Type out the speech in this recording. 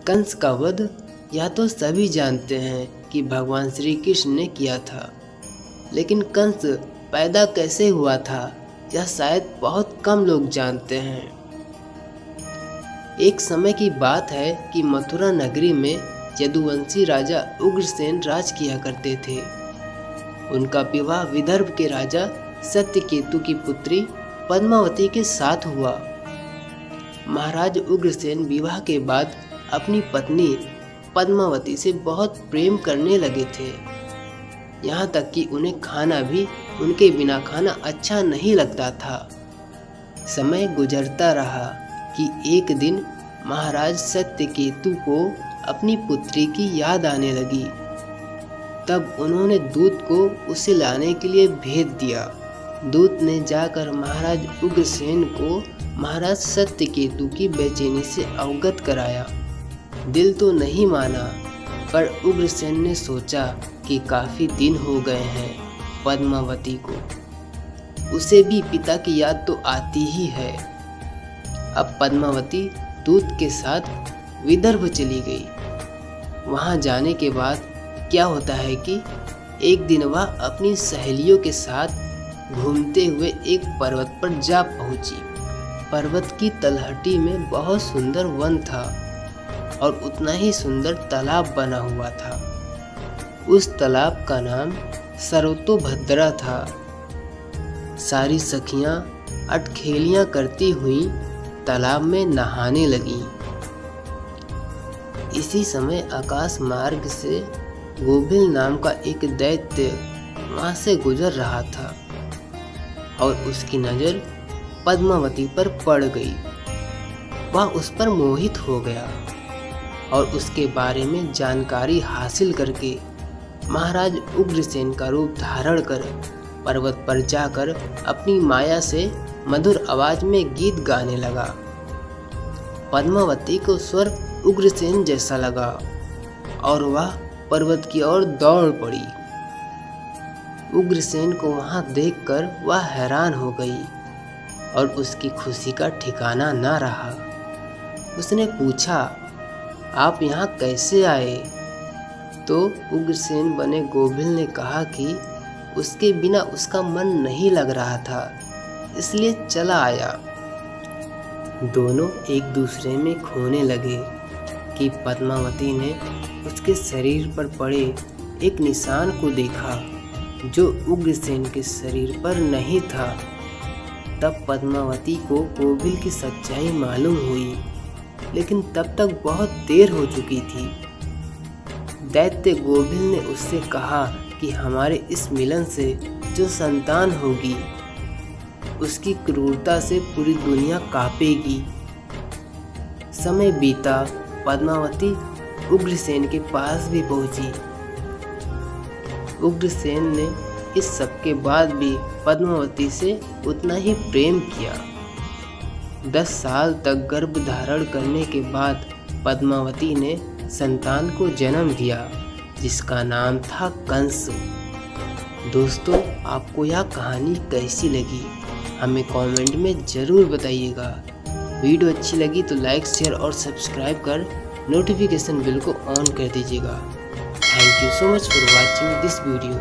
कंस का वध या तो सभी जानते हैं कि भगवान श्री कृष्ण ने किया था, लेकिन कंस पैदा कैसे हुआ था यह शायद बहुत कम लोग जानते हैं। एक समय की बात है कि मथुरा नगरी में यदुवंशी राजा उग्रसेन राज किया करते थे। उनका विवाह विदर्भ के राजा सत्यकेतु की पुत्री पद्मावती के साथ हुआ। महाराज उग्रसेन विवाह के बाद अपनी पत्नी पद्मावती से बहुत प्रेम करने लगे थे, यहाँ तक कि उन्हें खाना भी उनके बिना खाना अच्छा नहीं लगता था। समय गुजरता रहा कि एक दिन महाराज सत्यकेतु को अपनी पुत्री की याद आने लगी। तब उन्होंने दूत को उसे लाने के लिए भेज दिया। दूत ने जाकर महाराज उग्रसेन को महाराज सत्यकेतु की बेचैनी से अवगत कराया। दिल तो नहीं माना, पर उग्रसेन ने सोचा कि काफ़ी दिन हो गए हैं पद्मावती को, उसे भी पिता की याद तो आती ही है। अब पद्मावती दूत के साथ विदर्भ चली गई। वहाँ जाने के बाद क्या होता है कि एक दिन वह अपनी सहेलियों के साथ घूमते हुए एक पर्वत पर जा पहुंची। पर्वत की तलहटी में बहुत सुंदर वन था और उतना ही सुंदर तालाब बना हुआ था। उस तालाब का नाम सरतोभद्रा था। सारी सखियां अटखेलियां करती हुई तालाब में नहाने लगीं। इसी समय आकाश मार्ग से गोभिल नाम का एक दैत्य वहां से गुजर रहा था और उसकी नज़र पद्मावती पर पड़ गई। वह उस पर मोहित हो गया और उसके बारे में जानकारी हासिल करके महाराज उग्रसेन का रूप धारण कर पर्वत पर जाकर अपनी माया से मधुर आवाज में गीत गाने लगा। पद्मावती को स्वर उग्रसेन जैसा लगा और वह पर्वत की ओर दौड़ पड़ी। उग्रसेन को वहां देखकर वह हैरान हो गई और उसकी खुशी का ठिकाना ना रहा। उसने पूछा, आप यहाँ कैसे आए? तो उग्रसेन बने गोभिल ने कहा कि उसके बिना उसका मन नहीं लग रहा था, इसलिए चला आया। दोनों एक दूसरे में खोने लगे कि पद्मावती ने उसके शरीर पर पड़े एक निशान को देखा जो उग्रसेन के शरीर पर नहीं था। तब पद्मावती को गोभिल की सच्चाई मालूम हुई, लेकिन तब तक बहुत देर हो चुकी थी। दैत्य गोभिल ने उससे कहा कि हमारे इस मिलन से जो संतान होगी उसकी क्रूरता से पूरी दुनिया कांपेगी। समय बीता, पद्मावती उग्रसेन के पास भी पहुंची। उग्रसेन ने इस सब के बाद भी पद्मावती से उतना ही प्रेम किया। 10 साल तक गर्भ धारण करने के बाद पद्मावती ने संतान को जन्म दिया जिसका नाम था कंस। दोस्तों, आपको यह कहानी कैसी लगी हमें कमेंट में ज़रूर बताइएगा। वीडियो अच्छी लगी तो लाइक, शेयर और सब्सक्राइब कर नोटिफिकेशन बेल को ऑन कर दीजिएगा। Thank you so much for watching this video.